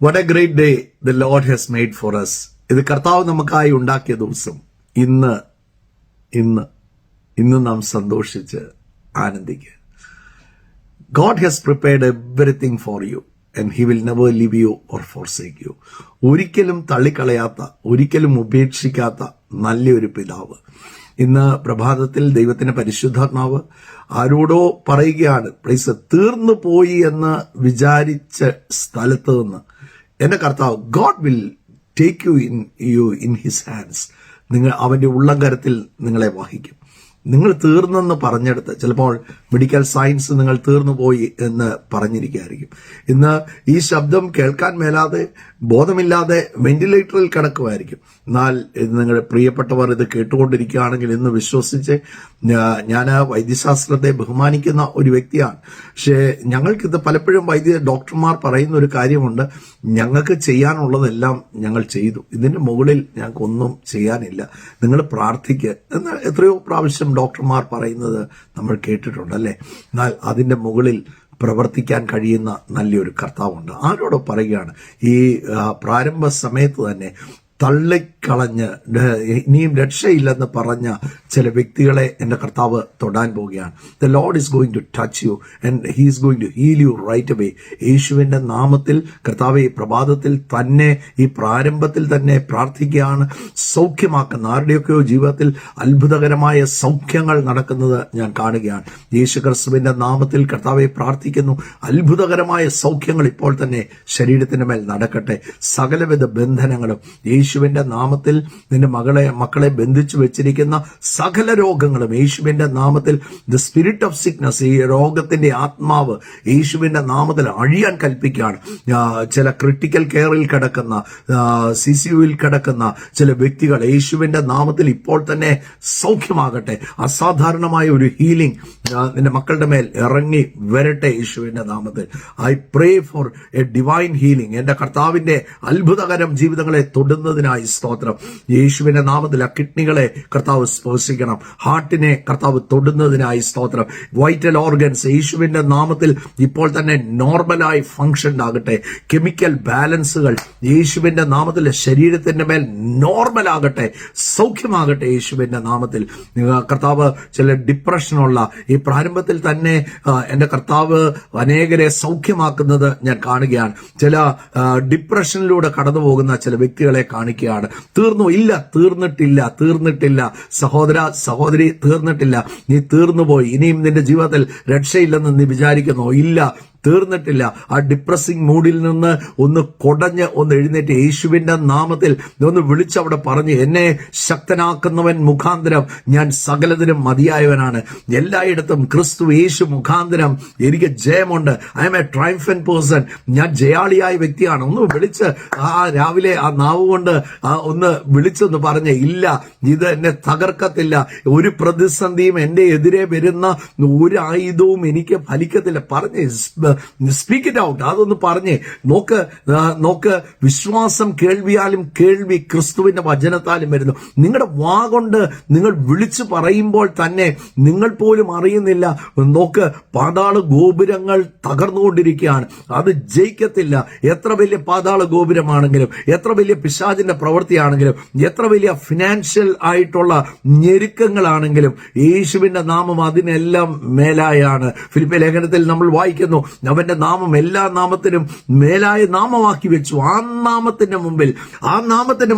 What a great day the Lord has made for us. ഇത് കർത്താവ് നമുക്കായി ഉണ്ടാക്കിയ ദിവസം. ഇന്ന് നാം സന്തോഷിച്ച് ആനന്ദിക്കുക. God has prepared everything for you and he will never leave you or forsake you. ഒരിക്കലും തള്ളിക്കളയാത്ത, ഒരിക്കലും ഉപേക്ഷിക്കാത്ത നല്ലൊരു പിതാവ്. ഇന്ന് പ്രഭാതത്തിൽ ദൈവത്തിന്റെ പരിശുദ്ധാത്മാവ് ആരോടോ പറയുകയാണ്, പ്ലീസ് തീർന്നു പോയി എന്ന് വിചാരിച്ച സ്ഥലത്ത് നിന്ന് എന്റെ കർത്താവ് God will take you in his hands. നിങ്ങൾ അവന്റെ ഉള്ളംകരത്തിൽ നിങ്ങളെ വഹിക്കും. നിങ്ങൾ തീർന്നെന്ന് പറഞ്ഞെടുത്ത്, ചിലപ്പോൾ മെഡിക്കൽ സയൻസ് നിങ്ങൾ തീർന്നു പോയി എന്ന് പറഞ്ഞിരിക്കുകയായിരിക്കും. ഇന്ന് ഈ ശബ്ദം കേൾക്കാൻ മേലാതെ ബോധമില്ലാതെ വെന്റിലേറ്ററിൽ കിടക്കുമായിരിക്കും. എന്നാൽ നിങ്ങളുടെ പ്രിയപ്പെട്ടവർ ഇത് കേട്ടുകൊണ്ടിരിക്കുകയാണെങ്കിൽ ഇന്ന് വിശ്വസിച്ച്, ഞാൻ വൈദ്യശാസ്ത്രത്തെ ബഹുമാനിക്കുന്ന ഒരു വ്യക്തിയാണ്. പക്ഷേ ഞങ്ങൾക്കിത് പലപ്പോഴും ഡോക്ടർമാർ പറയുന്ന ഒരു കാര്യമുണ്ട്, ഞങ്ങൾക്ക് ചെയ്യാനുള്ളതെല്ലാം ഞങ്ങൾ ചെയ്തു, ഇതിന്റെ മുകളിൽ ഞങ്ങൾക്കൊന്നും ചെയ്യാനില്ല, നിങ്ങൾ പ്രാർത്ഥിക്കുക എന്ന് എത്രയോ പ്രാവശ്യം ഡോക്ടർമാർ പറയുന്നത് നമ്മൾ കേട്ടിട്ടുണ്ട്, അല്ലേ? എന്നാൽ അതിന്റെ മുകളിൽ പ്രവർത്തിക്കാൻ കഴിയുന്ന നല്ലൊരു കർത്താവുണ്ട്. ആരോട് പറയുകയാണ്, ഈ പ്രാരംഭ സമയത്ത് തന്നെ തള്ളിക്കളഞ്ഞ് ഇനിയും രക്ഷയില്ലെന്ന് പറഞ്ഞ ചില വ്യക്തികളെ എന്റെ കർത്താവ് തൊടാൻ പോവുകയാണ്. The Lord is going to touch you and he is going to heal you right away. യേശുവിന്റെ നാമത്തിൽ കർത്താവ് ഈ പ്രഭാതത്തിൽ തന്നെ, ഈ പ്രാരംഭത്തിൽ തന്നെ പ്രാർത്ഥിക്കുകയാണ്. സൗഖ്യമാക്കുന്ന ആരുടെയൊക്കെയോ ജീവിതത്തിൽ അത്ഭുതകരമായ സൗഖ്യങ്ങൾ നടക്കുന്നത് ഞാൻ കാണുകയാണ്. യേശു ക്രിസ്തുവിന്റെ നാമത്തിൽ കർത്താവെ പ്രാർത്ഥിക്കുന്നു, അത്ഭുതകരമായ സൗഖ്യങ്ങൾ ഇപ്പോൾ തന്നെ ശരീരത്തിന്റെ മേൽ നടക്കട്ടെ. സകലവിധ ബന്ധനങ്ങളും യേശുവിന്റെ നാമത്തിൽ നിന്റെ മക്കളെ ബന്ധിച്ചു വെച്ചിരിക്കുന്ന സകല രോഗങ്ങളും യേശുവിന്റെ നാമത്തിൽ, ദ സ്പിരിറ്റ് ഓഫ് സിക്നസ്, ഈ രോഗത്തിന്റെ ആത്മാവ് യേശുവിന്റെ നാമത്തിൽ അഴിയാൻ കൽപ്പിക്കുകയാണ്. ചില ക്രിട്ടിക്കൽ കെയറിൽ കിടക്കുന്ന, CCUവിൽ കിടക്കുന്ന ചില വ്യക്തികൾ യേശുവിന്റെ നാമത്തിൽ ഇപ്പോൾ തന്നെ സൗഖ്യമാകട്ടെ. അസാധാരണമായ ഒരു ഹീലിംഗ് നിന്റെ മക്കളുടെ മേൽ ഇറങ്ങി വരട്ടെ യേശുവിന്റെ നാമത്തിൽ. I pray for A divine healing. എന്റെ കർത്താവിന്റെ അത്ഭുതകരം ജീവിതങ്ങളെ തൊടുന്നതിനായി സ്തോത്രം. യേശുവിന്റെ നാമത്തിൽ ആ കിഡ്നികളെ കർത്താവ് സ്പർശിക്കണം, ഹാർട്ടിനെ കർത്താവ് തൊടുന്നതിനായി സ്തോത്രം. വൈറ്റൽ ഓർഗൻസ് യേശുവിന്റെ നാമത്തിൽ ഇപ്പോൾ തന്നെ നോർമലായി ഫംഗ്ഷൻ ആകട്ടെ. കെമിക്കൽ ബാലൻസുകൾ യേശുവിന്റെ നാമത്തിൽ ശരീരത്തിന്റെ മേൽ നോർമൽ ആകട്ടെ, സൗഖ്യമാകട്ടെ യേശുവിന്റെ നാമത്തിൽ. കർത്താവ് ചില ഡിപ്രഷനുള്ള ഈ പ്രാരംഭത്തിൽ തന്നെ എന്റെ കർത്താവ് അനേകരെ സൗഖ്യമാക്കുന്നത് ഞാൻ കാണുകയാണ്. ചില ഡിപ്രഷനിലൂടെ കടന്നു പോകുന്ന ചില വ്യക്തികളെ കാണിക്കുകയാണ്. തീർന്നു? ഇല്ല, തീർന്നിട്ടില്ല സഹോദര സഹോദരി, തീർന്നിട്ടില്ല. നീ തീർന്നുപോയി, ഇനിയും നിന്റെ ജീവിതത്തിൽ രക്ഷയില്ലെന്ന് നീ വിചാരിക്കുന്നു. ഇല്ല, തീർന്നിട്ടില്ല. ആ ഡിപ്രസിംഗ് മൂഡിൽ നിന്ന് ഒന്ന് കൊടഞ്ഞ് ഒന്ന് എഴുന്നേറ്റ് യേശുവിന്റെ നാമത്തിൽ ഒന്ന് വിളിച്ചവിടെ പറഞ്ഞ്, എന്നെ ശക്തനാക്കുന്നവൻ മുഖാന്തരം ഞാൻ സകലതിനും മതിയായവനാണ്. എല്ലായിടത്തും ക്രിസ്തു യേശു മുഖാന്തരം എനിക്ക് ജയമുണ്ട്. I'm a triumphant person. ഞാൻ ജയാളിയായ വ്യക്തിയാണ്. ഒന്ന് വിളിച്ച് രാവിലെ ആ നാവ് കൊണ്ട് ഒന്ന് വിളിച്ചൊന്ന് പറഞ്ഞ്, ഇല്ല, ഇത് എന്നെ തകർക്കത്തില്ല, ഒരു പ്രതിസന്ധിയും എന്റെ എതിരെ വരുന്ന ഒരു ആയുധവും എനിക്ക് ഫലിക്കത്തില്ല. പറഞ്ഞ് സ്പീക്ക് ഇറ്റ് ഔട്ട്. അതൊന്ന് പറഞ്ഞേ നോക്ക്. വിശ്വാസം കേൾവിയാലും കേൾവി ക്രിസ്തുവിന്റെ വചനത്താലും വരുന്നു. നിങ്ങളുടെ വാ കൊണ്ട് നിങ്ങൾ വിളിച്ചു പറയുമ്പോൾ തന്നെ നിങ്ങൾ പോലും അറിയുന്നില്ല. നോക്ക്, പാതാള ഗോപുരങ്ങൾ തകർന്നുകൊണ്ടിരിക്കുകയാണ്. അത് ജയിക്കത്തില്ല. എത്ര വലിയ പാതാള ഗോപുരമാണെങ്കിലും, എത്ര വലിയ പിശാചിന്റെ പ്രവൃത്തിയാണെങ്കിലും, എത്ര വലിയ ഫിനാൻഷ്യൽ ആയിട്ടുള്ള ഞെരുക്കങ്ങളാണെങ്കിലും യേശുവിന്റെ നാമം അതിനെല്ലാം മേലായാണ്. ഫിലിപ്പിയ ലേഖനത്തിൽ നമ്മൾ വായിക്കുന്നു, അവന്റെ നാമം എല്ലാ നാമത്തിനും മേലായ നാമമാക്കി വെച്ചു. ആ നാമത്തിന്റെ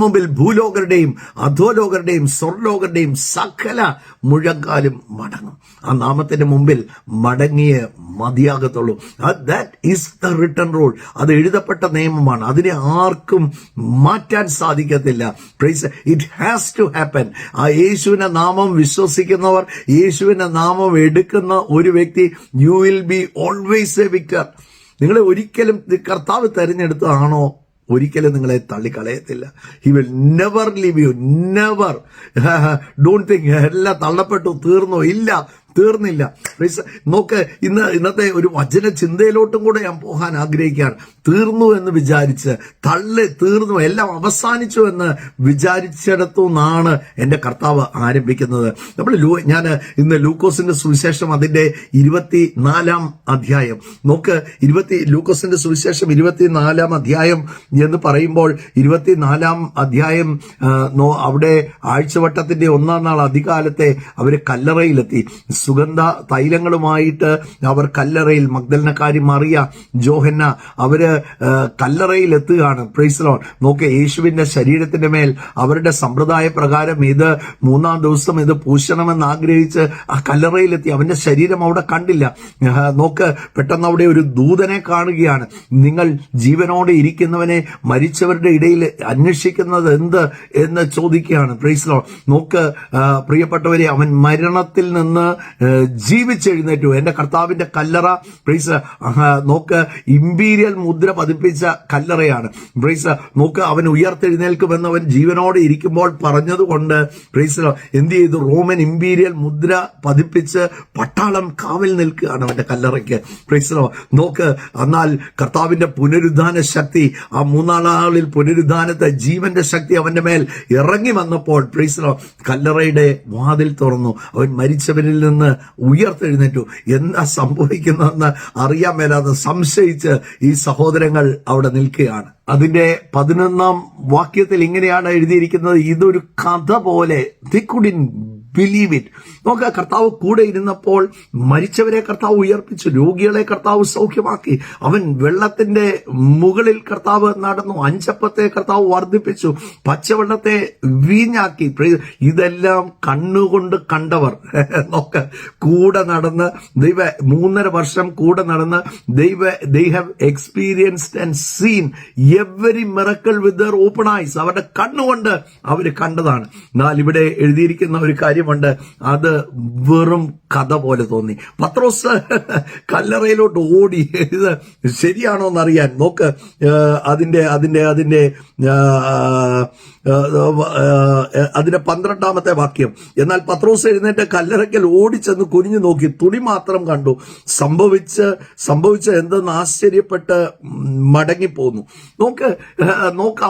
മുമ്പിൽ ഭൂലോകരുടെയും അധോലോകരുടെയും സ്വർലോകരുടെയും സകല മുഴങ്കാലും മടങ്ങും. ആ നാമത്തിന്റെ മുമ്പിൽ മടങ്ങിയേ മതിയാകത്തുള്ളൂ. That is the written rule. അത് എഴുതപ്പെട്ട നിയമമാണ്. അതിനെ ആർക്കും മാറ്റാൻ സാധിക്കത്തില്ല. It has to happen. ആ യേശുവിന്റെ നാമം വിശ്വസിക്കുന്നവർ, യേശുവിന്റെ നാമം എടുക്കുന്ന ഒരു വ്യക്തി, you will be always a victor. നിങ്ങളെ ഒരിക്കലും കർത്താവ് തെരഞ്ഞെടുത്തതാണോ, ഒരിക്കലും നിങ്ങളെ തള്ളിക്കളയത്തില്ല. He will never leave you, never. Don't think എല്ലാം തള്ളപ്പെട്ടു, തീർന്നോ? ഇല്ല, തീർന്നില്ല. നോക്ക്, ഇന്നത്തെ ഒരു വചന ചിന്തയിലോട്ടും കൂടെ ഞാൻ പോകാൻ ആഗ്രഹിക്കുകയാണ്. തീർന്നു എന്ന് വിചാരിച്ച് തീർന്നു എല്ലാം അവസാനിച്ചു എന്ന് വിചാരിച്ചിടത്തു നിന്നാണ് എൻ്റെ കർത്താവ് ആരംഭിക്കുന്നത്. ഞാൻ ഇന്ന് ലൂക്കോസിന്റെ സുവിശേഷം അതിന്റെ 24 അധ്യായം നോക്ക്. ലൂക്കോസിന്റെ സുവിശേഷം 24 അധ്യായം എന്ന് പറയുമ്പോൾ 24 അധ്യായം അവിടെ ആഴ്ചവട്ടത്തിന്റെ 1-ാം നാൾ അധികാലത്തെ അവര് കല്ലറയിലെത്തി. സുഗന്ധ തൈലങ്ങളുമായിട്ട് അവർ കല്ലറയിൽ, മഗ്ദലനക്കാരി മറിയ, ജോഹന്ന, അവര് കല്ലറയിലെത്തുകയാണ്. Price Lord. നോക്ക്, യേശുവിന്റെ ശരീരത്തിന്റെ മേൽ അവരുടെ സമ്പ്രദായ പ്രകാരം ഇത് 3-ാം ദിവസം ഇത് പൂശണമെന്ന് ആഗ്രഹിച്ച് ആ കല്ലറയിലെത്തി. അവന്റെ ശരീരം അവിടെ കണ്ടില്ല. നോക്ക്, പെട്ടെന്ന് അവിടെ ഒരു ദൂതനെ കാണുകയാണ്. നിങ്ങൾ ജീവനോടെ ഇരിക്കുന്നവനെ മരിച്ചവരുടെ ഇടയിൽ അന്വേഷിക്കുന്നത് എന്ത് എന്ന് ചോദിക്കുകയാണ്. Praise Lord. നോക്ക് പ്രിയപ്പെട്ടവരെ, അവൻ മരണത്തിൽ നിന്ന് ജീവിച്ചെഴുന്നേറ്റു. എന്റെ കർത്താവിന്റെ കല്ലറ, പ്രൈസ് നോക്ക്, ഇമ്പീരിയൽ മുദ്ര പതിപ്പിച്ച കല്ലറയാണ്. പ്രൈസ് നോക്ക്, അവൻ ഉയർത്തെഴുന്നേൽക്കുമെന്ന് അവൻ ജീവനോടെ ഇരിക്കുമ്പോൾ പറഞ്ഞതുകൊണ്ട് പ്രൈസ് എന്ത് ചെയ്തു? റോമൻ ഇമ്പീരിയൽ മുദ്ര പതിപ്പിച്ച് പട്ടാളം കാവൽ നിൽക്കുകയാണ് അവന്റെ കല്ലറയ്ക്ക്. പ്രൈസ് നോക്ക്, എന്നാൽ കർത്താവിന്റെ പുനരുദ്ധാന ശക്തി, ആ 3-ാം നാളിൽ പുനരുദ്ധാനത്തെ ജീവന്റെ ശക്തി അവന്റെ മേൽ ഇറങ്ങി വന്നപ്പോൾ പ്രൈസ് കല്ലറയുടെ വാതിൽ തുറന്നു. അവൻ മരിച്ചവരിൽ നിന്ന് ഉയർത്തെഴുന്നേറ്റു. എന്താ സംഭവിക്കുന്നതെന്ന് അറിയാൻ മേലാതെ സംശയിച്ച് ഈ സഹോദരങ്ങൾ അവിടെ നിൽക്കുകയാണ്. അതിന്റെ 11-ാം വാക്യത്തിൽ ഇങ്ങനെയാണ് എഴുതിയിരിക്കുന്നത്, ഇതൊരു കഥ പോലെ. they couldn't believe it. നോക്ക, കർത്താവ് കൂടെ ഇരുന്നപ്പോൾ മരിച്ചവരെ കർത്താവ് ഉയർപ്പിച്ചു, രോഗികളെ കർത്താവ് സൗഖ്യമാക്കി. അവൻ വെള്ളത്തിന്റെ മുകളിൽ കർത്താവ് നടന്നു, 5 അപ്പത്തെ കർത്താവ് വർദ്ധിപ്പിച്ചു, പച്ചവെള്ളത്തെ വീഞ്ഞാക്കി. ഇതെല്ലാം കണ്ണുകൊണ്ട് കണ്ടവർ. നോക്ക, കൂടെ നടന്ന് 3.5 വർഷം കൂടെ നടന്ന് they have experienced and seen every miracle with their open eyes. അവരുടെ കണ്ണുകൊണ്ട് അവര് കണ്ടതാണ്. എന്നാൽ ഇവിടെ എഴുതിയിരിക്കുന്ന ഒരു കാര്യമുണ്ട്, അത് വെറും കഥ പോലെ തോന്നി. പത്രോസ് കല്ലറയിലോട്ട് ഓടി. ഇത് ശരിയാണോ എന്നറിയാൻ നോക്ക്, അതിന്റെ 12-ാമത്തെ വാക്യം. എന്നാൽ പത്രോസ് എഴുന്നേറ്റ് കല്ലറയ്ക്കൽ ഓടിച്ചെന്ന് കുനിഞ്ഞു നോക്കി, തുണി മാത്രം കണ്ടു. സംഭവിച്ച എന്തെന്ന് ആശ്ചര്യപ്പെട്ട് മടങ്ങിപ്പോന്നു. നോക്ക്,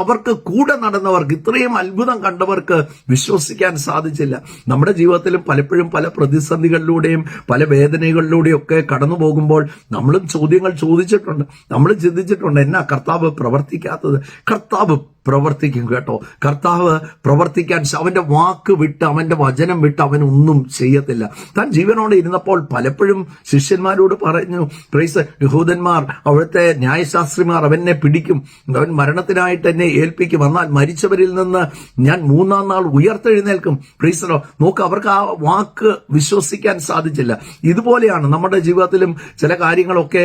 അവർക്ക് കൂടെ നടന്നവർക്ക്, ഇത്രയും അത്ഭുതം കണ്ടവർക്ക് വിശ്വസിക്കാൻ സാധിച്ചില്ല. നമ്മുടെ ജീവിതത്തിലും പലപ്പോഴും പല പ്രതിസന്ധികളിലൂടെയും പല വേദനകളിലൂടെയും ഒക്കെ കടന്നു പോകുമ്പോൾ നമ്മളും ചോദ്യങ്ങൾ ചോദിച്ചിട്ടുണ്ട്, നമ്മൾ ചിന്തിച്ചിട്ടുണ്ട്, എന്നാ കർത്താവ് പ്രവർത്തിക്കാത്തത്? കർത്താവ് പ്രവർത്തിക്കും കേട്ടോ. കർത്താവ് പ്രവർത്തിക്കാൻ, അവന്റെ വാക്ക് വിട്ട്, അവന്റെ വചനം വിട്ട് അവൻ ഒന്നും ചെയ്യത്തില്ല. താൻ ജീവനോടെ ഇരുന്നപ്പോൾ പലപ്പോഴും ശിഷ്യന്മാരോട് പറഞ്ഞു, പ്രൈസ്, യഹൂദന്മാർ, അവിടുത്തെ ന്യായശാസ്ത്രിമാർ അവനെ പിടിക്കും, അവൻ മരണത്തിനായിട്ട് എന്നെ ഏൽപ്പിക്കും, എന്നാൽ മരിച്ചവരിൽ നിന്ന് ഞാൻ 3-ാം നാൾ ഉയർത്തെഴുന്നേൽക്കും. പ്രൈസ് നോക്ക്, അവർക്ക് ആ വാക്ക് വിശ്വസിക്കാൻ സാധിച്ചില്ല. ഇതുപോലെയാണ് നമ്മുടെ ജീവിതത്തിലും ചില കാര്യങ്ങളൊക്കെ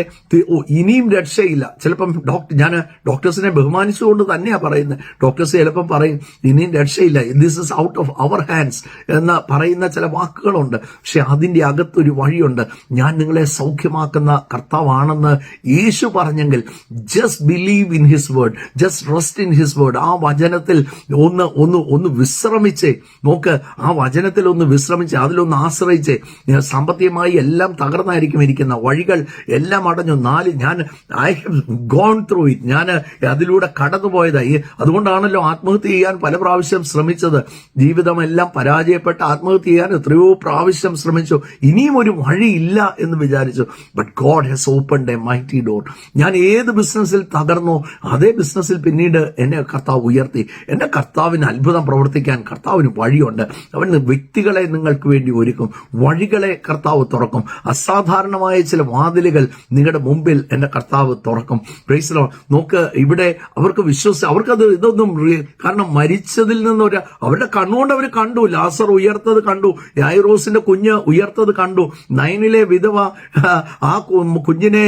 ഇനിയും രക്ഷയില്ല. ചിലപ്പം ഞാൻ ഡോക്ടേഴ്സിനെ ബഹുമാനിച്ചുകൊണ്ട് തന്നെയാ പറയുന്നത്. ഡോക്ടേഴ്സ് ചിലപ്പം പറയും ഇനിയും രക്ഷയില്ല, this is out of our hands എന്ന് പറയുന്ന ചില വാക്കുകളുണ്ട്. പക്ഷെ അതിന്റെ അകത്തൊരു വഴിയുണ്ട്. ഞാൻ നിങ്ങളെ സൗഖ്യമാക്കുന്ന കർത്താവാണെന്ന് യേശു പറഞ്ഞെങ്കിൽ just believe in his word, just rest in his word. ആ വചനത്തിൽ ഒന്ന് വിശ്രമിച്ചേ. നോക്ക്, ആ വചനത്തിൽ ഒന്ന് വിശ്രമിച്ച് അതിലൊന്ന് ആശ്രയിച്ചേ. സാമ്പത്തികമായി എല്ലാം തകർന്നായിരിക്കും ഇരിക്കുന്ന, വഴികൾ എല്ലാം അടഞ്ഞു. ഞാൻ I have gone through it, ഞാൻ അതിലൂടെ കടന്നുപോയതായി. അതുകൊണ്ടാണല്ലോ ആത്മഹത്യ ചെയ്യാൻ പല പ്രാവശ്യം ശ്രമിച്ചത്. ജീവിതമെല്ലാം പരാജയപ്പെട്ട് ആത്മഹത്യ ചെയ്യാൻ എത്രയോ പ്രാവശ്യം ശ്രമിച്ചു. ഇനിയും ഒരു വഴിയില്ല എന്ന് വിചാരിച്ചു. But God has opened A mighty door. ഞാൻ ഏത് ബിസിനസ്സിൽ തകർന്നോ അതേ ബിസിനസ്സിൽ പിന്നീട് എന്നെ കർത്താവ് ഉയർത്തി. എന്റെ കർത്താവിന് അത്ഭുതം പ്രവർത്തിക്കാൻ കർത്താവിന് വഴിയുണ്ട്. അവൻ വ്യക്തികളെ നിങ്ങൾക്ക് വേണ്ടി ഒരുക്കും, വഴികളെ കർത്താവ് തുറക്കും. അസാധാരണമായ ചില വാതിലുകൾ നിങ്ങളുടെ മുമ്പിൽ എന്റെ കർത്താവ് തുറക്കും. Praise the Lord. നോക്ക്, ഇവിടെ അവർക്ക് അവർക്കത് ഇതൊന്നും, കാരണം മരിച്ചതിൽ നിന്ന് അവരുടെ കണ്ണുകൊണ്ട് അവർ കണ്ടു. ലാസർ ഉയർത്തത് കണ്ടു, യായിറോസിന്റെ കുഞ്ഞ് ഉയർത്തത് കണ്ടു, നൈനിലെ വിധവ ആ കുഞ്ഞിനെ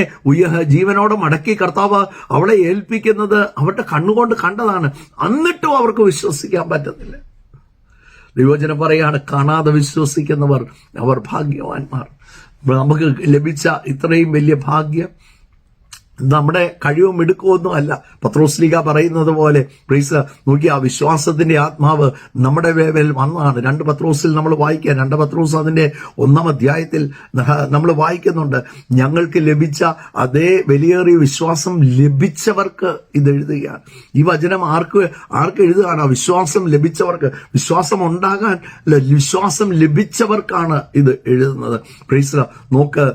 ജീവനോടെ മടക്കി കർത്താവ് അവളെ ഏൽപ്പിക്കുന്നത് അവരുടെ കണ്ണുകൊണ്ട് കണ്ടതാണ്. എന്നിട്ടും അവർക്ക് വിശ്വസിക്കാൻ പറ്റുന്നില്ല. ദൈവവചനം പറയാണ്, കാണാതെ വിശ്വസിക്കുന്നവർ അവർ ഭാഗ്യവാന്മാർ. നമുക്ക് ലഭിച്ച ഇത്രയും വലിയ ഭാഗ്യം നമ്മുടെ കഴിവും മിടുക്കമൊന്നും അല്ല. പത്രോസ്ലീഹ പറയുന്നത് പോലെ പ്രൈസ് നോക്കി, ആ വിശ്വാസത്തിന്റെ ആത്മാവ് നമ്മുടെ മേൽ വന്നതാണ്. 2 പത്രോസിൽ നമ്മൾ വായിക്കുക, 2 പത്രോസ് അതിന്റെ 1-ാം അധ്യായത്തിൽ നമ്മൾ വായിക്കുന്നുണ്ട്, ഞങ്ങൾക്ക് ലഭിച്ച അതേ വിലയേറിയ വിശ്വാസം ലഭിച്ചവർക്ക് ഇത് എഴുതുകയാണ്. ഈ വചനം ആർക്ക് എഴുതുകയാണ്? വിശ്വാസം ലഭിച്ചവർക്ക്. വിശ്വാസം ഉണ്ടാകാൻ വിശ്വാസം ലഭിച്ചവർക്കാണ് ഇത് എഴുതുന്നത്. പ്രൈസ് നോക്ക്,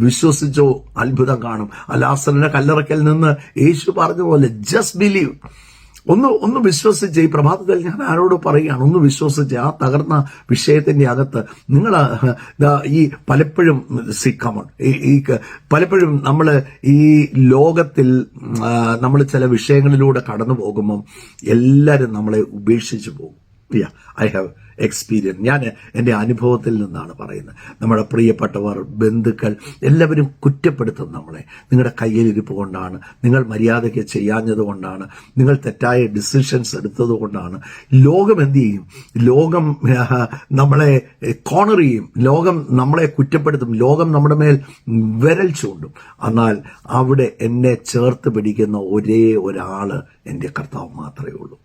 വിശ്വസിച്ചോ അത്ഭുതം കാണും. ലാസറിന്റെ കല്ലറയ്ക്കൽ നിന്ന് യേശു പറഞ്ഞ പോലെ ജസ്റ്റ് ബിലീവ്. ഒന്ന് വിശ്വസിച്ച്, ഈ പ്രഭാതത്തിൽ ഞാൻ ആരോട് പറയുകയാണ്, ഒന്ന് വിശ്വസിച്ച് ആ തകർന്ന വിഷയത്തിന്റെ അകത്ത് നിങ്ങൾ ഈ പലപ്പോഴും പലപ്പോഴും നമ്മൾ ഈ ലോകത്തിൽ നമ്മൾ ചില വിഷയങ്ങളിലൂടെ കടന്നു പോകുമ്പം എല്ലാവരും നമ്മളെ ഉപേക്ഷിച്ചു പോകും. I have experience. ഞാൻ എൻ്റെ അനുഭവത്തിൽ നിന്നാണ് പറയുന്നത്. നമ്മുടെ പ്രിയപ്പെട്ടവർ, ബന്ധുക്കൾ എല്ലാവരും കുറ്റപ്പെടുത്തും നമ്മളെ. നിങ്ങളുടെ കയ്യിലിരിപ്പ് കൊണ്ടാണ്, നിങ്ങൾ മര്യാദയ്ക്ക് ചെയ്യാഞ്ഞത് കൊണ്ടാണ്, നിങ്ങൾ തെറ്റായ ഡിസിഷൻസ് എടുത്തത് കൊണ്ടാണ്. ലോകം എന്ത് ചെയ്യും? ലോകം നമ്മളെ കോർണർ ചെയ്യും, ലോകം നമ്മളെ കുറ്റപ്പെടുത്തും, ലോകം നമ്മുടെ മേൽ വിരൽ ചൂണ്ടും. എന്നാൽ അവിടെ എന്നെ ചേർത്ത് പിടിക്കുന്ന ഒരേ ഒരാള് എൻ്റെ കർത്താവ് മാത്രമേ ഉള്ളൂ.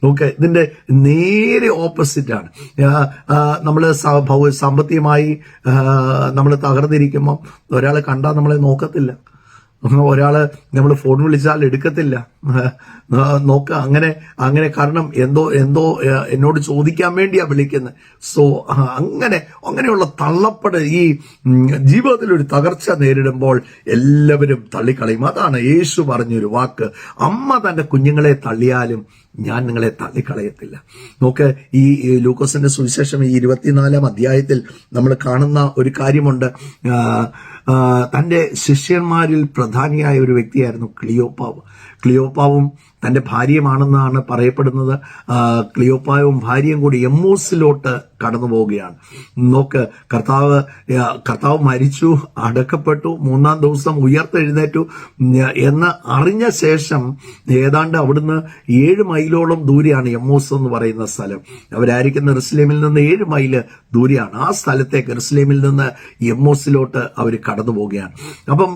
ഓക്കെ, ഇതിന്റെ നേരെ ഓപ്പോസിറ്റാണ്. നമ്മൾ സാമ്പത്തികമായി നമ്മൾ തകർന്നിരിക്കുമ്പോൾ ഒരാൾ കണ്ടാൽ നമ്മളെ നോക്കത്തില്ല, ഒരാള് നമ്മൾ ഫോൺ വിളിച്ചാൽ എടുക്കത്തില്ല, അങ്ങനെ കാരണം എന്തോ എന്നോട് ചോദിക്കാൻ വേണ്ടിയാ വിളിക്കുന്നത്. സോ അങ്ങനെയുള്ള തള്ളപ്പെടൽ ഈ ജീവിതത്തിൽ ഒരു തകർച്ച നേരിടുമ്പോൾ എല്ലാവരും തള്ളിക്കളയും. അതാണ് യേശു പറഞ്ഞൊരു വാക്ക്, അമ്മ തന്റെ കുഞ്ഞുങ്ങളെ തള്ളിയാലും ഞാൻ നിങ്ങളെ തള്ളിക്കളയത്തില്ല. നോക്ക്, ഈ ലൂക്കോസിന്റെ സുവിശേഷം 24-ാം അധ്യായത്തിൽ നമ്മൾ കാണുന്ന ഒരു കാര്യമുണ്ട്. തന്റെ ശിഷ്യന്മാരിൽ പ്രധാനിയായ ഒരു വ്യക്തിയായിരുന്നു ക്ലിയോപ്പാവും തന്റെ ഭാര്യയുമാണെന്നാണ് പറയപ്പെടുന്നത്. ക്ലിയോപ്പാവും ഭാര്യയും കൂടി എമ്മൂസിലോട്ട് കടന്നു പോവുകയാണ്. നോക്ക്, കർത്താവ് മരിച്ചു, അടക്കപ്പെട്ടു, 3-ാം ദിവസം ഉയർത്തെഴുന്നേറ്റു എന്ന് അറിഞ്ഞ ശേഷം ഏതാണ്ട് അവിടുന്ന് 7 മൈലോളം ദൂരെയാണ് എമ്മൂസ് എന്ന് പറയുന്ന സ്ഥലം. അവരായിരിക്കുന്ന ജെറുസലേമിൽ നിന്ന് 7 മൈല് ദൂരെയാണ്. ആ സ്ഥലത്തേക്ക് ജെറുസലേമിൽ നിന്ന് എമ്മൂസിലോട്ട് അവർ കടന്നു പോവുകയാണ്. അപ്പം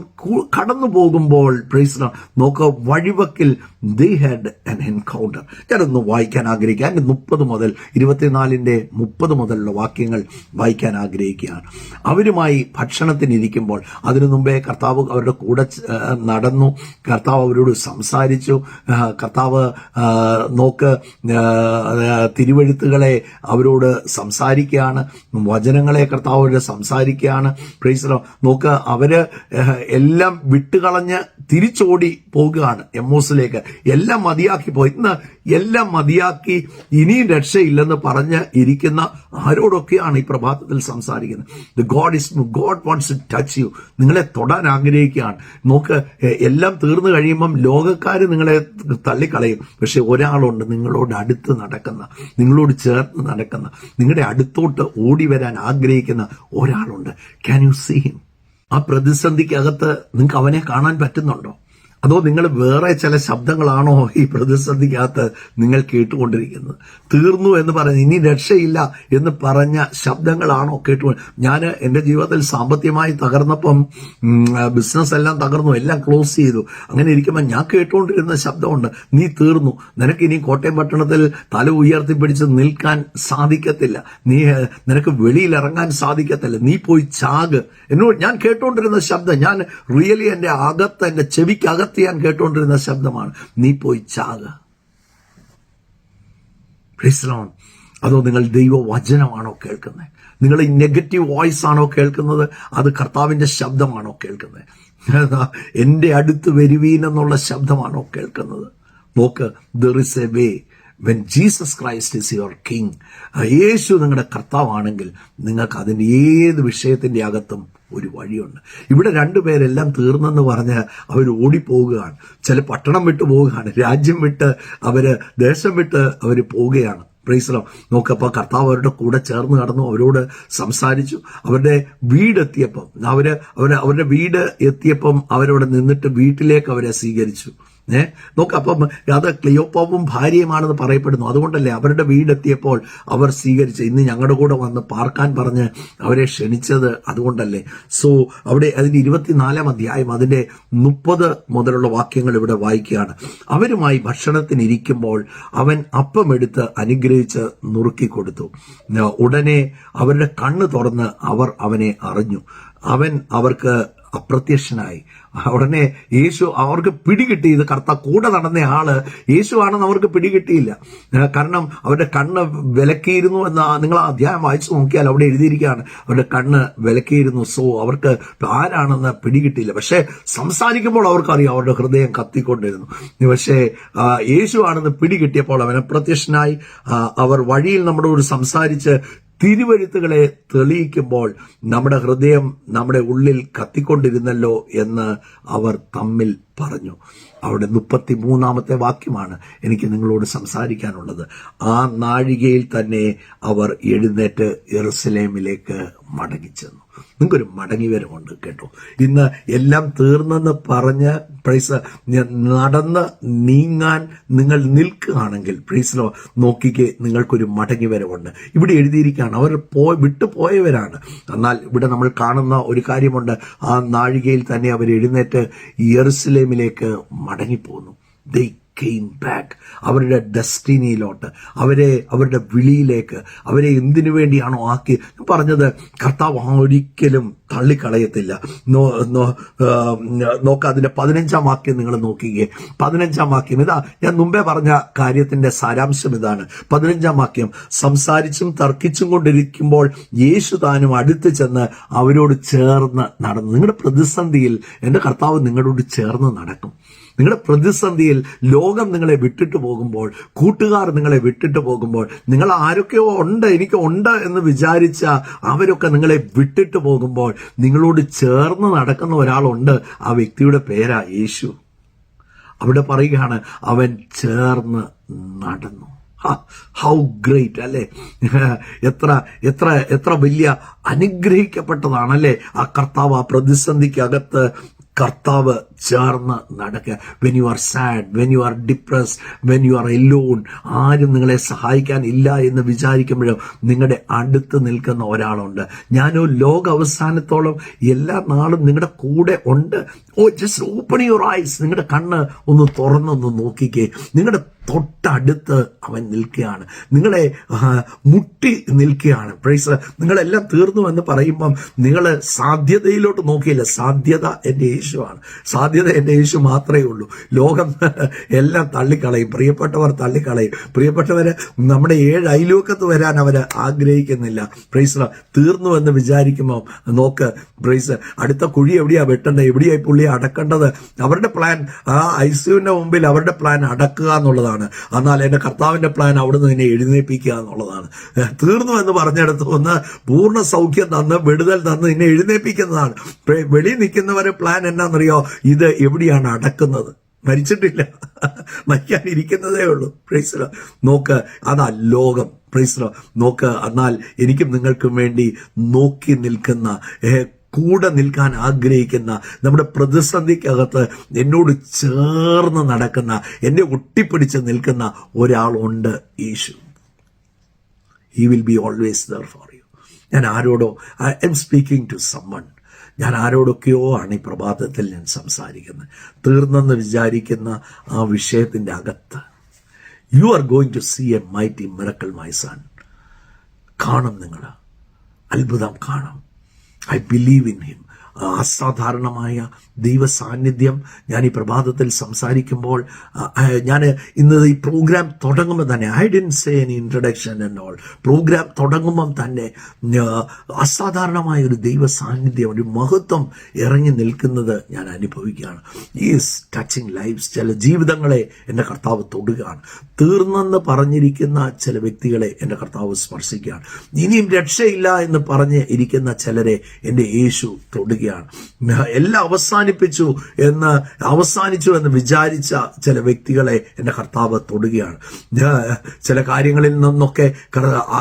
കടന്നു പോകുമ്പോൾ പ്രൈസ് നോക്ക്, വഴിവക്കിൽ they had an encounter. ഞാനൊന്ന് വായിക്കാൻ ആഗ്രഹിക്കുക. 30 മുതൽ 24-ന്റെ 30 മുതലുള്ള വാക്യങ്ങൾ വായിക്കാൻ ആഗ്രഹിക്കുകയാണ്. അവരുമായി ഭക്ഷണത്തിനിരിക്കുമ്പോൾ, അതിനു മുമ്പേ കർത്താവ് അവരുടെ കൂടെ നടന്നു, കർത്താവ് അവരോട് സംസാരിച്ചു. കർത്താവ് നോക്ക്, തിരുവെഴുത്തുകളെ അവരോട് സംസാരിക്കുകയാണ്, വചനങ്ങളെ കർത്താവ് അവരോട് സംസാരിക്കുകയാണ്. പ്രൈസ് നോക്ക്, അവര് എല്ലാം വിട്ടുകളഞ്ഞ് തിരിച്ചോടി പോകുകയാണ് എമ്മോസിലേക്ക്. എല്ലാം മതിയാക്കി പോയി. ഇന്ന് എല്ലാം മതിയാക്കി ഇനിയും രക്ഷയില്ലെന്ന് പറഞ്ഞ് ഇരിക്കുന്ന ആരോടൊക്കെയാണ് ഈ പ്രഭാതത്തിൽ സംസാരിക്കുന്നത്? God wants to touch you. നിങ്ങളെ തൊടാൻ ആഗ്രഹിക്കുകയാണ്. നോക്ക്, എല്ലാം തീർന്നു കഴിയുമ്പം ലോകക്കാര് നിങ്ങളെ തള്ളിക്കളയും. പക്ഷെ ഒരാളുണ്ട് നിങ്ങളോട് അടുത്ത് നടക്കുന്ന, നിങ്ങളോട് ചേർന്ന് നടക്കുന്ന, നിങ്ങളുടെ അടുത്തോട്ട് ഓടി വരാൻ ആഗ്രഹിക്കുന്ന ഒരാളുണ്ട്. Can you see him? ആ പ്രതിസന്ധിക്കകത്ത് നിങ്ങൾക്ക് അവനെ കാണാൻ പറ്റുന്നുണ്ടോ? അതോ നിങ്ങൾ വേറെ ചില ശബ്ദങ്ങളാണോ ഈ പ്രതിസന്ധിക്കകത്ത് നിങ്ങൾ കേട്ടുകൊണ്ടിരിക്കുന്നത്? തീർന്നു എന്ന് പറഞ്ഞ്, ഇനി രക്ഷയില്ല എന്ന് പറഞ്ഞ ശബ്ദങ്ങളാണോ ഞാൻ എൻ്റെ ജീവിതത്തിൽ സാമ്പത്തികമായി തകർന്നപ്പം ബിസിനസ് എല്ലാം തകർന്നു, എല്ലാം ക്ലോസ് ചെയ്തു. അങ്ങനെ ഇരിക്കുമ്പോൾ ഞാൻ കേട്ടുകൊണ്ടിരുന്ന ശബ്ദമുണ്ട്, നീ തീർന്നു, നിനക്ക് ഇനി കോട്ടയം പട്ടണത്തിൽ തല ഉയർത്തിപ്പിടിച്ച് നിൽക്കാൻ സാധിക്കത്തില്ല, നിനക്ക് വെളിയിൽ ഇറങ്ങാൻ സാധിക്കത്തില്ല, നീ പോയി ചാക്. എന്നോട് ഞാൻ കേട്ടുകൊണ്ടിരുന്ന ശബ്ദം, ഞാൻ റിയലി എൻ്റെ അകത്ത്, എൻ്റെ ചെവിക്കകത്ത് ഞാൻ കേട്ടുകൊണ്ടിരുന്ന ശബ്ദമാണ്, നീ പോയി ചാക. അതോ നിങ്ങൾ ദൈവവചനമാണോ കേൾക്കുന്നത്? നിങ്ങൾ ഈ നെഗറ്റീവ് വോയിസ് ആണോ കേൾക്കുന്നത്? അത് കർത്താവിന്റെ ശബ്ദമാണോ കേൾക്കുന്നത്? എന്റെ അടുത്ത് വരുവീൻ എന്നുള്ള ശബ്ദമാണോ കേൾക്കുന്നത്? നോക്ക്, there is a way when Jesus Christ is your king. യേശു നിങ്ങളുടെ കർത്താവാണെങ്കിൽ നിങ്ങൾക്ക് അതിൻ്റെ ഏത് വിഷയത്തിന്റെ അകത്തും ഒരു വഴിയുണ്ട്. ഇവിടെ 2 പേരെല്ലാം തീർന്നെന്ന് പറഞ്ഞ് അവർ ഓടിപ്പോവുകയാണ്. ചില പട്ടണം വിട്ടു പോവുകയാണ്, രാജ്യം വിട്ട് ദേശം വിട്ട് അവർ പോവുകയാണ്. പ്രൈസ് നോക്കപ്പോൾ കർത്താവ് അവരുടെ കൂടെ ചേർന്ന് നടന്നു, അവരോട് സംസാരിച്ചു. അവരുടെ വീടെത്തിയപ്പം അവരുടെ വീട് എത്തിയപ്പം അവരവിടെ നിന്നിട്ട് വീട്ടിലേക്ക് അവരെ സ്വീകരിച്ചു. നോക്ക്, അപ്പം അത് ക്ലിയോപ്പാവും ഭാര്യയുമാണെന്ന് പറയപ്പെടുന്നു. അതുകൊണ്ടല്ലേ അവരുടെ വീടെത്തിയപ്പോൾ അവർ സ്വീകരിച്ച് ഇന്ന് ഞങ്ങളുടെ കൂടെ വന്ന് പാർക്കാൻ പറഞ്ഞ് അവരെ ക്ഷണിച്ചത്. അതുകൊണ്ടല്ലേ. സോ അവിടെ അതിന്റെ 24 അധ്യായം അതിന്റെ 30 മുതലുള്ള വാക്യങ്ങൾ ഇവിടെ വായിക്കുകയാണ്. അവരുമായി ഭക്ഷണത്തിനിരിക്കുമ്പോൾ അവൻ അപ്പമെടുത്ത് അനുഗ്രഹിച്ച് നുറുക്കി കൊടുത്തു. ഉടനെ അവരുടെ കണ്ണ് തുറന്ന് അവർ അവനെ അറിഞ്ഞു. അവൻ അവർക്ക് അപ്രത്യക്ഷനായി. ഉടനെ യേശു അവർക്ക് പിടികിട്ടി. ഇത് കൂടെ നടന്ന ആള് യേശു ആണെന്ന് അവർക്ക് പിടികിട്ടിയില്ല. കാരണം അവരുടെ കണ്ണ് വിലക്കിയിരുന്നു എന്ന് നിങ്ങൾ ആ അധ്യായം വായിച്ചു നോക്കിയാൽ അവിടെ എഴുതിയിരിക്കുകയാണ്, അവരുടെ കണ്ണ് വിലക്കിയിരുന്നു. സോ അവർക്ക് ആരാണെന്ന് പിടികിട്ടിയില്ല. പക്ഷെ സംസാരിക്കുമ്പോൾ അവർക്കറിയാം അവരുടെ ഹൃദയം കത്തിക്കൊണ്ടിരുന്നു. പക്ഷേ യേശു ആണെന്ന് പിടികിട്ടിയപ്പോൾ അവൻ അപ്രത്യക്ഷനായി. അവർ വഴിയിൽ നമ്മളോട് സംസാരിച്ച് തിരുവെഴുത്തുകളെ തെളിയിക്കുമ്പോൾ നമ്മുടെ ഹൃദയം നമ്മുടെ ഉള്ളിൽ കത്തിക്കൊണ്ടിരുന്നല്ലോ എന്ന് അവർ തമ്മിൽ പറഞ്ഞു. അവിടെ 33 വാക്യമാണ് എനിക്ക് നിങ്ങളോട് സംസാരിക്കാനുള്ളത്. ആ നാഴികയിൽ തന്നെ അവർ എഴുന്നേറ്റ് യെരുശലേമിലേക്ക് മടങ്ങിച്ചെന്നു. നിങ്ങൾക്കൊരു മടങ്ങിവരവുണ്ട് കേട്ടോ. ഇന്ന് എല്ലാം തീർന്നെന്ന് പറഞ്ഞ് നടന്ന് നീങ്ങാൻ നിങ്ങൾ നിൽക്കുകയാണെങ്കിൽ നോക്കിക്കേ, നിങ്ങൾക്കൊരു മടങ്ങിവരവുണ്ട്. ഇവിടെ എഴുതിയിരിക്കുകയാണ് അവർ വിട്ടുപോയവരാണ്. എന്നാൽ ഇവിടെ നമ്മൾ കാണുന്ന ഒരു കാര്യമുണ്ട്. ആ നാഴികയിൽ തന്നെ അവർ എഴുന്നേറ്റ് യെരുശലേമിലേക്ക് മടങ്ങിപ്പോന്നു. They came back. അവരുടെ ഡെസ്റ്റിനിയിലോട്ട്, അവരുടെ വിളിയിലേക്ക്, അവരെ എന്തിനു വേണ്ടിയാണോ ആക്കി പറഞ്ഞത് കർത്താവ് ഒരിക്കലും തള്ളിക്കളയത്തില്ല. നോക്ക അതിന്റെ 15 വാക്യം നിങ്ങൾ നോക്കിക്കേ. 15 വാക്യം ഇതാ ഞാൻ മുമ്പേ പറഞ്ഞ കാര്യത്തിന്റെ സാരാംശം ഇതാണ്. 15 വാക്യം, സംസാരിച്ചും തർക്കിച്ചും കൊണ്ടിരിക്കുമ്പോൾ യേശു താനും അടുത്ത് ചെന്ന് അവരോട് ചേർന്ന് നടന്നു. നിങ്ങളുടെ പ്രതിസന്ധിയിൽ എൻ്റെ കർത്താവ് നിങ്ങളോട് ചേർന്ന് നടക്കും. നിങ്ങളുടെ പ്രതിസന്ധിയിൽ ലോകം നിങ്ങളെ വിട്ടിട്ട് പോകുമ്പോൾ, കൂട്ടുകാർ നിങ്ങളെ വിട്ടിട്ട് പോകുമ്പോൾ, നിങ്ങൾ ആരൊക്കെയോ ഉണ്ട് എനിക്ക് ഉണ്ട് എന്ന് വിചാരിച്ച അവരൊക്കെ നിങ്ങളെ വിട്ടിട്ട് പോകുമ്പോൾ നിങ്ങളോട് ചേർന്ന് നടക്കുന്ന ഒരാളുണ്ട്. ആ വ്യക്തിയുടെ പേരാ യേശു. അവിടെ പറയുകയാണ് അവൻ ചേർന്ന് നടന്നു. ഹൗ ഗ്രേറ്റ് അല്ലേ! എത്ര വലിയ അനുഗ്രഹിക്കപ്പെട്ടതാണല്ലേ ആ കർത്താവ്. ആ പ്രതിസന്ധിക്കകത്ത് കർത്താവ് ചേർന്ന് നടക്കുക. When you are sad, when you are depressed, when you are Elon, ആരും നിങ്ങളെ സഹായിക്കാൻ ഇല്ല എന്ന് വിചാരിക്കുമ്പോഴും നിങ്ങളുടെ അടുത്ത് നിൽക്കുന്ന ഒരാളുണ്ട്. ഞാനോ ലോക അവസാനത്തോളം എല്ലാ നാളും നിങ്ങളുടെ കൂടെ ഉണ്ട്. Just open your eyes. നിങ്ങളുടെ കണ്ണ് ഒന്ന് തുറന്നൊന്ന് നോക്കിക്കേ. നിങ്ങളുടെ തൊട്ടടുത്ത് അവൻ നിൽക്കുകയാണ്. നിങ്ങളെ മുട്ടി നിൽക്കുകയാണ്. നിങ്ങളെല്ലാം തീർന്നു എന്ന് പറയുമ്പം നിങ്ങൾ സാധ്യതയിലോട്ട് നോക്കിയില്ല. സാധ്യത എൻ്റെ യേശുവാണ്. സാധ്യത എൻ്റെ യേശു മാത്രമേ ഉള്ളൂ. ലോകം എല്ലാം തള്ളിക്കളയും, പ്രിയപ്പെട്ടവർ തള്ളിക്കളയും. പ്രിയപ്പെട്ടവര് നമ്മുടെ 7 അയൽവക്കത്ത് വരാൻ അവർ ആഗ്രഹിക്കുന്നില്ല. തീർന്നു എന്ന് വിചാരിക്കുമ്പോൾ നോക്ക്, അടുത്ത കുഴി എവിടെയാ വെട്ടേണ്ടത്, എവിടെയായി പുള്ളിയെ അടക്കേണ്ടത്. അവരുടെ പ്ലാൻ ആ ഐസിയുവിന്റെ മുമ്പിൽ അവരുടെ പ്ലാൻ അടക്കുക എന്നുള്ളതാണ്. എന്നാൽ എന്റെ കർത്താവിന്റെ പ്ലാൻ അവിടുന്ന് നിന്നെ എഴുന്നേൽപ്പിക്കുക എന്നുള്ളതാണ്. തീർന്നു എന്ന് പറഞ്ഞെടുത്ത് ഒന്ന് പൂർണ്ണ സൗഖ്യം തന്ന് വിടുതൽ തന്ന് നിന്നെ എഴുന്നേൽപ്പിക്കുന്നതാണ്. വെളിയിൽ നിൽക്കുന്നവരെ പ്ലാൻ എന്നാന്നറിയോ? ഇത് എവിടെയാണ് അടക്കുന്നത്? മരിച്ചിട്ടില്ല, മരിക്കാനിരിക്കുന്നതേ ഉള്ളൂ. നോക്ക്, അതാ ലോകം. നോക്ക്, എന്നാൽ എനിക്കും നിങ്ങൾക്കും വേണ്ടി നോക്കി നിൽക്കുന്ന, കൂടെ നിൽക്കാൻ ആഗ്രഹിക്കുന്ന, നമ്മുടെ പ്രതിസന്ധിക്കകത്ത് എന്നോട് ചേർന്ന് നടക്കുന്ന, എന്നെ ഒട്ടിപ്പിടിച്ച് നിൽക്കുന്ന ഒരാളുണ്ട്, യേശു. He will be always there for you. ഞാൻ ആരോടോ I'm speaking to someone. ഞാൻ ആരോടൊക്കെയോ ആണ് ഈ പ്രഭാതത്തിൽ ഞാൻ സംസാരിക്കുന്നത്. തീർന്നെന്ന് വിചാരിക്കുന്ന ആ വിഷയത്തിൻ്റെ അകത്ത് you are going to see a mighty miracle my son. കാണും, നിങ്ങൾ അത്ഭുതം കാണും. I believe in him. അസാധാരണമായ ദൈവ സാന്നിധ്യം ഞാൻ ഈ പ്രഭാതത്തിൽ സംസാരിക്കുമ്പോൾ, ഞാൻ ഇന്ന് ഈ പ്രോഗ്രാം തുടങ്ങുമ്പോൾ തന്നെ I didn't say any introduction and all. Programme തുടങ്ങുമ്പം തന്നെ അസാധാരണമായ ഒരു ദൈവ സാന്നിധ്യം, ഒരു മഹത്വം ഇറങ്ങി നിൽക്കുന്നത് ഞാൻ അനുഭവിക്കുകയാണ്. Is touching lives. ചില ജീവിതങ്ങളെ എൻ്റെ കർത്താവ് തൊടുകയാണ്. തീർന്നെന്ന് പറഞ്ഞിരിക്കുന്ന ചില വ്യക്തികളെ എൻ്റെ കർത്താവ് സ്പർശിക്കുകയാണ്. ഇനിയും രക്ഷയില്ല എന്ന് പറഞ്ഞ് ഇരിക്കുന്ന ചിലരെ എൻ്റെ യേശു തൊടുകയാണ്. തൊടുകയാണ്. എല്ലാം അവസാനിച്ചു എന്ന് വിചാരിച്ച ചില വ്യക്തികളെ എൻ്റെ കർത്താവ് തൊടുകയാണ്. ചില കാര്യങ്ങളിൽ നിന്നൊക്കെ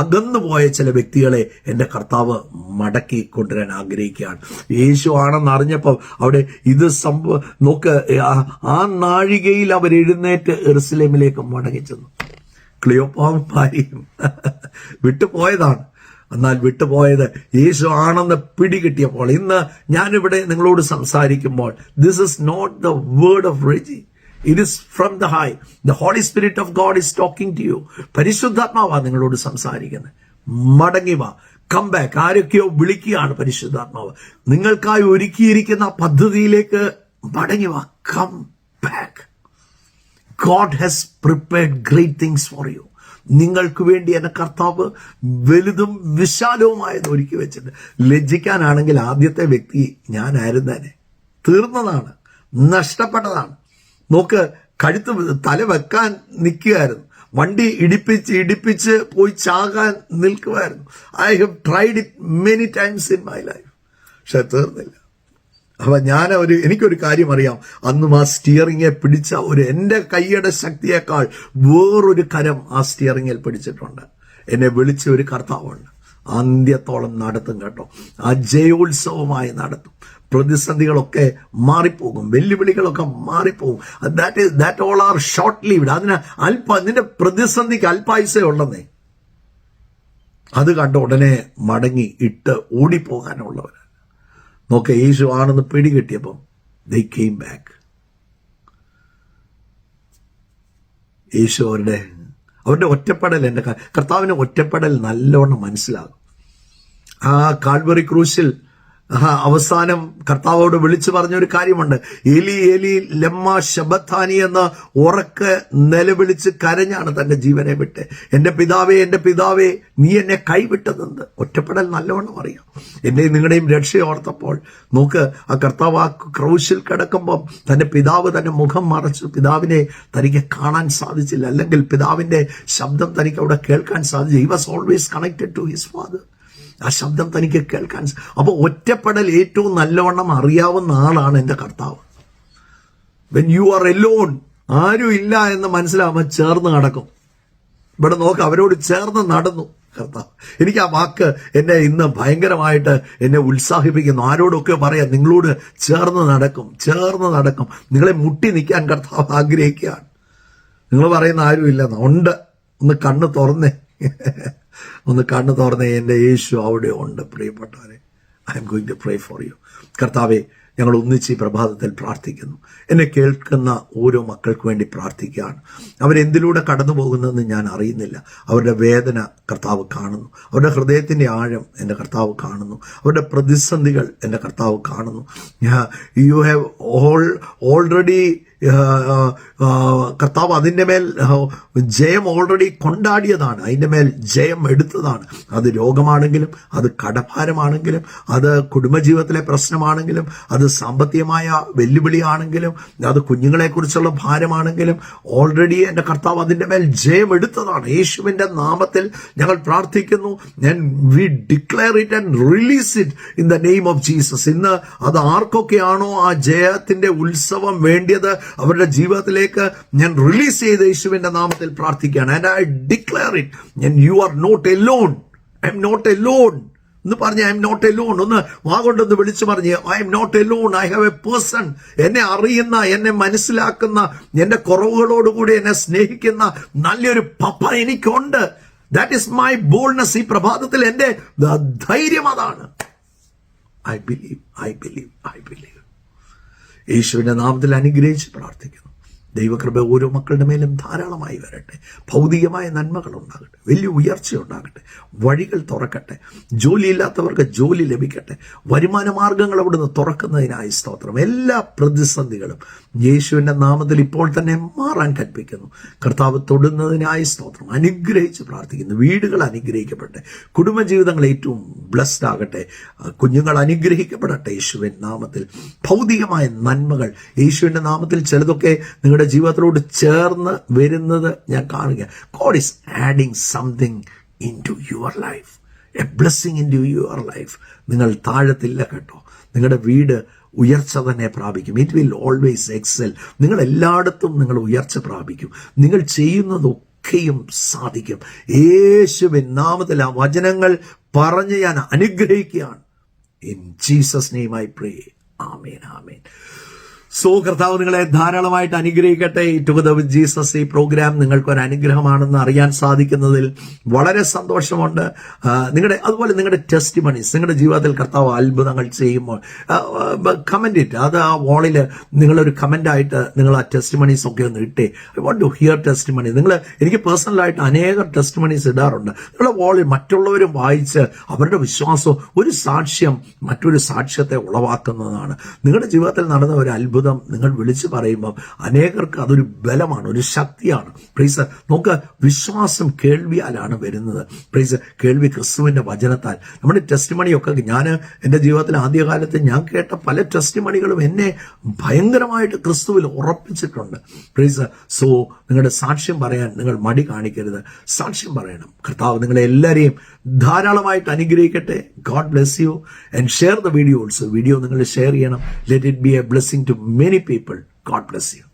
അകന്നുപോയ ചില വ്യക്തികളെ എൻ്റെ കർത്താവ് മടക്കി കൊണ്ടുവരാൻ ആഗ്രഹിക്കുകയാണ്. യേശു ആണെന്ന് അറിഞ്ഞപ്പോൾ അവിടെ ഇത് നോക്ക്, ആ നാഴികയിൽ അവർ എഴുന്നേറ്റ് യെരുശലേമിലേക്ക് മടങ്ങിച്ചെന്നു. ക്ലിയോപ്പാവും ഭാര്യയും വിട്ടുപോയതാണ്. എന്നാൽ വിട്ടുപോയത് യേശു ആണെന്ന് പിടികിട്ടിയപ്പോൾ, ഇന്ന് ഞാനിവിടെ നിങ്ങളോട് സംസാരിക്കുമ്പോൾ, this is not the word of Reji, it is from the high. The Holy Spirit of God is talking to you. പരിശുദ്ധാത്മാവാ നിങ്ങളോട് സംസാരിക്കുന്നത്. മടങ്ങി വാ, കം ബാക്ക്. ആരൊക്കെയോ വിളിക്കുകയാണ് പരിശുദ്ധാത്മാവ്. നിങ്ങൾക്കായി ഒരുക്കിയിരിക്കുന്ന പദ്ധതിയിലേക്ക് മടങ്ങി വാ, come back. God has prepared great things for you. നിങ്ങൾക്ക് വേണ്ടി എന്റെ കർത്താവ് വലുതും വിശാലവുമായത് ഒരുക്കി വെച്ചിട്ടുണ്ട്. ലജ്ജിക്കാനാണെങ്കിൽ ആദ്യത്തെ വ്യക്തി ഞാനായിരുന്നേനെ. തീർന്നതാണ്, നഷ്ടപ്പെട്ടതാണ്. നോക്ക്, തല വെക്കാൻ നിൽക്കുകയായിരുന്നു. വണ്ടി ഇടിപ്പിച്ച് പോയി ചാകാൻ നിൽക്കുമായിരുന്നു. I have tried it many times in my life. പക്ഷെ തീർന്നില്ല. അപ്പൊ എനിക്കൊരു കാര്യം അറിയാം. അന്നും ആ സ്റ്റിയറിംഗെ പിടിച്ച എന്റെ കൈയുടെ ശക്തിയേക്കാൾ വേറൊരു കരം ആ സ്റ്റിയറിംഗിൽ പിടിച്ചിട്ടുണ്ട്. എന്നെ വിളിച്ച ഒരു കർത്താവുണ്ട്. അന്ത്യത്തോളം നടത്തും കേട്ടോ. ആ ജയോത്സവമായി നടത്തും. പ്രതിസന്ധികളൊക്കെ മാറിപ്പോകും, വെല്ലുവിളികളൊക്കെ മാറിപ്പോകും. That all are short lived. നിന്റെ പ്രതിസന്ധിക്ക് അല്പായുസേ ഉള്ളന്നേ. അത് കണ്ട ഉടനെ മടങ്ങി ഓടിപ്പോകാനുള്ളവർ. നോക്കെ, യേശു ആണെന്ന് പിടികിട്ടിയപ്പം they came back. യേശു അവരുടെ ഒറ്റപ്പെടൽ, എൻ്റെ കർത്താവിന് ഒറ്റപ്പെടൽ നല്ലവണ്ണം മനസ്സിലാകും. ആ കാൽവറി ക്രൂശിൽ അവസാനം കർത്താവോട് വിളിച്ചു പറഞ്ഞൊരു കാര്യമുണ്ട്. എലി എലി ലമ്മ ശബത്താനി എന്ന് ഉറക്കെ നിലവിളിച്ച് കരഞ്ഞാണ് തന്റെ ജീവനെ വിട്ട്. എന്റെ പിതാവേ നീ എന്നെ കൈവിട്ടതെന്ത്. ഒറ്റപ്പെടൽ നല്ലവണ്ണം അറിയാം. എന്റെയും നിങ്ങളുടെയും രക്ഷ ഓർത്തപ്പോൾ നോക്ക്, ആ കർത്താവ് ആ ക്രൂശിൽ കിടക്കുമ്പോൾ തന്റെ പിതാവ് തന്റെ മുഖം മറച്ചു. പിതാവിനെ തനിക്ക് കാണാൻ സാധിച്ചില്ല, അല്ലെങ്കിൽ പിതാവിന്റെ ശബ്ദം തനിക്ക് അവിടെ കേൾക്കാൻ സാധിച്ചു. He was always connected to his father. ആ ശബ്ദം തനിക്ക് കേൾക്കാൻ. അപ്പൊ ഒറ്റപ്പെടൽ ഏറ്റവും നല്ലവണ്ണം അറിയാവുന്ന ആളാണ് എന്റെ കർത്താവ്. വെൻ യു ആർ എലോൺ, ആരും ഇല്ല എന്ന് മനസ്സിലാവുമ്പോൾ ചേർന്ന് നടക്കും. ഇവിടെ നോക്ക്, അവരോട് ചേർന്ന് നടന്നു കർത്താവ്. എനിക്ക് ആ വാക്ക് എന്നെ ഇന്ന് ഭയങ്കരമായിട്ട് എന്നെ ഉത്സാഹിപ്പിക്കുന്നു. ആരോടൊക്കെ പറയാം, നിങ്ങളോട് ചേർന്ന് നടക്കും. നിങ്ങളെ മുട്ടി നിൽക്കാൻ കർത്താവ് ആഗ്രഹിക്കുകയാണ്. നിങ്ങൾ പറയുന്ന ആരും ഇല്ലെന്ന്. ഉണ്ട്. ഒന്ന് കണ്ണ് തുറന്നേ, എൻ്റെ യേശു അവിടെ ഉണ്ട്. പ്രിയപ്പെട്ടവരെ, I am going to pray for you. കർത്താവെ, ഞങ്ങൾ ഒന്നിച്ച് ഈ പ്രഭാതത്തിൽ പ്രാർത്ഥിക്കുന്നു. എന്നെ കേൾക്കുന്ന ഓരോ മക്കൾക്ക് വേണ്ടി പ്രാർത്ഥിക്കുകയാണ്. അവരെന്തിലൂടെ കടന്നു പോകുന്നതെന്ന് ഞാൻ അറിയുന്നില്ല. അവരുടെ വേദന കർത്താവ് കാണുന്നു. അവരുടെ ഹൃദയത്തിന്റെ ആഴം എൻ്റെ കർത്താവ് കാണുന്നു. അവരുടെ പ്രതിസന്ധികൾ എൻ്റെ കർത്താവ് കാണുന്നു. യു ഹാവ് ഓൾറെഡി കർത്താവ് അതിൻ്റെ മേൽ ജയം ഓൾറെഡി കൊണ്ടാടിയതാണ്. അതിൻ്റെ മേൽ ജയം എടുത്തതാണ്. അത് രോഗമാണെങ്കിലും, അത് കടഭാരമാണെങ്കിലും, അത് കുടുംബജീവിതത്തിലെ പ്രശ്നമാണെങ്കിലും, അത് സാമ്പത്തികമായ വെല്ലുവിളിയാണെങ്കിലും, അത് കുഞ്ഞുങ്ങളെക്കുറിച്ചുള്ള ഭാരമാണെങ്കിലും, ഓൾറെഡി എൻ്റെ കർത്താവ് അതിൻ്റെ മേൽ ജയം എടുത്തതാണ്. യേശുവിൻ്റെ നാമത്തിൽ ഞങ്ങൾ പ്രാർത്ഥിക്കുന്നു. V declare it and release it in the name of Jesus. ഇന്ന് അത് ആർക്കൊക്കെയാണോ ആ ജയത്തിന്റെ ഉത്സവം വേണ്ടിയത്, അവരുടെ ജീവിതത്തിലേക്ക് ഞാൻ റിലീസ് ചെയ്ത് യേശുവിന്റെ നാമത്തിൽ പ്രാർത്ഥിക്കുകയാണ്. And I declare it. You are not alone. I am not alone എന്ന് പറഞ്ഞ ഐ എം നോട്ട് എലോൺ. ഒന്ന് വാഗൊണ്ടൊന്ന് വിളിച്ചു പറഞ്ഞ് I am not alone. I have a person. എന്നെ അറിയുന്ന, എന്നെ മനസ്സിലാക്കുന്ന, എന്റെ കുറവുകളോടുകൂടി എന്നെ സ്നേഹിക്കുന്ന നല്ലൊരു പപ്പ എനിക്കുണ്ട്. That is my boldness. ഈ പ്രഭാതത്തിൽ എന്റെ ധൈര്യം അതാണ്. I believe. യേശുവിന്റെ നാമത്തിൽ അനുഗ്രഹിച്ച് പ്രാർത്ഥിക്കുന്നു. ദൈവകൃപ ഓരോ മക്കളുടെ മേലും ധാരാളമായി വരട്ടെ. ഭൗതികമായ നന്മകൾ ഉണ്ടാകട്ടെ. വലിയ ഉയർച്ച ഉണ്ടാകട്ടെ. വഴികൾ തുറക്കട്ടെ. ജോലിയില്ലാത്തവർക്ക് ജോലി ലഭിക്കട്ടെ. വരുമാന മാർഗങ്ങൾ അവിടുന്ന് തുറക്കുന്നതിനായി സ്തോത്രം. എല്ലാ പ്രതിസന്ധികളും യേശുവിന്റെ നാമത്തിൽ ഇപ്പോൾ തന്നെ മാറാൻ കൽപ്പിക്കുന്നു. കർത്താവ് തൊടുന്നതിനായി സ്തോത്രം. അനുഗ്രഹിച്ച് പ്രാർത്ഥിക്കുന്നു. വീടുകൾ അനുഗ്രഹിക്കപ്പെടട്ടെ. കുടുംബജീവിതങ്ങൾ ഏറ്റവും ബ്ലസ്ഡ് ആകട്ടെ. കുഞ്ഞുങ്ങൾ അനുഗ്രഹിക്കപ്പെടട്ടെ യേശുവിൻ നാമത്തിൽ. ഭൗതികമായ നന്മകൾ യേശുവിന്റെ നാമത്തിൽ ചിലതൊക്കെ നിങ്ങളുടെ ജീവിതത്തിലോട് ചേർന്ന് വരുന്നത് ഞാൻ കാണുക. God is adding something into your life, a blessing into your life. നിങ്ങൾ താഴത്തില്ല കേട്ടോ. നിങ്ങളുടെ വീട് ഉയർച്ച തന്നെ പ്രാപിക്കും. It will always excel. നിങ്ങൾ എല്ലായിടത്തും നിങ്ങൾ ഉയർച്ച പ്രാപിക്കും. നിങ്ങൾ ചെയ്യുന്നതൊക്കെയും സാധിക്കും. യേശുവിൻ നാമത്തിൽ ആ വചനങ്ങൾ പറഞ്ഞ് ഞാൻ അനുഗ്രഹിക്കുകയാണ്. In Jesus name I pray. Amen, amen. So കർത്താവ് നിങ്ങളെ ധാരാളമായിട്ട് അനുഗ്രഹിക്കട്ടെ. ടുഗദർ വിത്ത് ജീസസ് ഈ പ്രോഗ്രാം നിങ്ങൾക്കൊരു അനുഗ്രഹമാണെന്ന് അറിയാൻ സാധിക്കുന്നതിൽ വളരെ സന്തോഷമുണ്ട്. അതുപോലെ നിങ്ങളുടെ ടെസ്റ്റിമണീസ്, നിങ്ങളുടെ ജീവിതത്തിൽ കർത്താവ് അത്ഭുതങ്ങൾ ചെയ്യുമ്പോൾ കമന്റ് ഇട്ട് അത് ആ വാളിൽ നിങ്ങളൊരു കമന്റായിട്ട് നിങ്ങൾ ആ ടെസ്റ്റിമണീസ് ഒക്കെ ഒന്ന് ഇട്ടേ. I want to hear testimony. എനിക്ക് പേഴ്സണലായിട്ട് അനേകം ടെസ്റ്റിമണീസ് ഇടാറുണ്ട്. നിങ്ങളുടെ വാളിൽ മറ്റുള്ളവരും വായിച്ച് അവരുടെ വിശ്വാസം, ഒരു സാക്ഷ്യം മറ്റൊരു സാക്ഷ്യത്തെ ഉളവാക്കുന്നതാണ്. നിങ്ങളുടെ ജീവിതത്തിൽ നടന്ന ഒരു അത്ഭുതം നിങ്ങൾ വിളിച്ചു പറയുമ്പോൾ അനേകർക്ക് അതൊരു ബലമാണ്, ഒരു ശക്തിയാണ്. പ്രൈസ്. നോക്ക്, വിശ്വാസം കേൾവിയാലാണ് വരുന്നത്. പ്രൈസ്. കേൾവി ക്രിസ്തുവിന്റെ വചനത്താൽ. നമ്മുടെ ടെസ്റ്റിമണിയൊക്കെ ഞാൻ എൻ്റെ ജീവിതത്തിൽ ആദ്യകാലത്ത് ഞാൻ കേട്ട പല ടെസ്റ്റിമണികളും എന്നെ ഭയങ്കരമായിട്ട് ക്രിസ്തുവിൽ ഉറപ്പിച്ചിട്ടുണ്ട്. പ്രൈസ്. സോ നിങ്ങളുടെ സാക്ഷ്യം പറയാൻ നിങ്ങൾ മടി കാണിക്കരുത്, സാക്ഷ്യം പറയണം. കർത്താവ് നിങ്ങളെ എല്ലാവരെയും ധാരാളമായിട്ട് അനുഗ്രഹിക്കട്ടെ. God bless you and share the video also. Video നിങ്ങൾ ഷെയർ ചെയ്യണം. Let it be a blessing to many people. God bless you.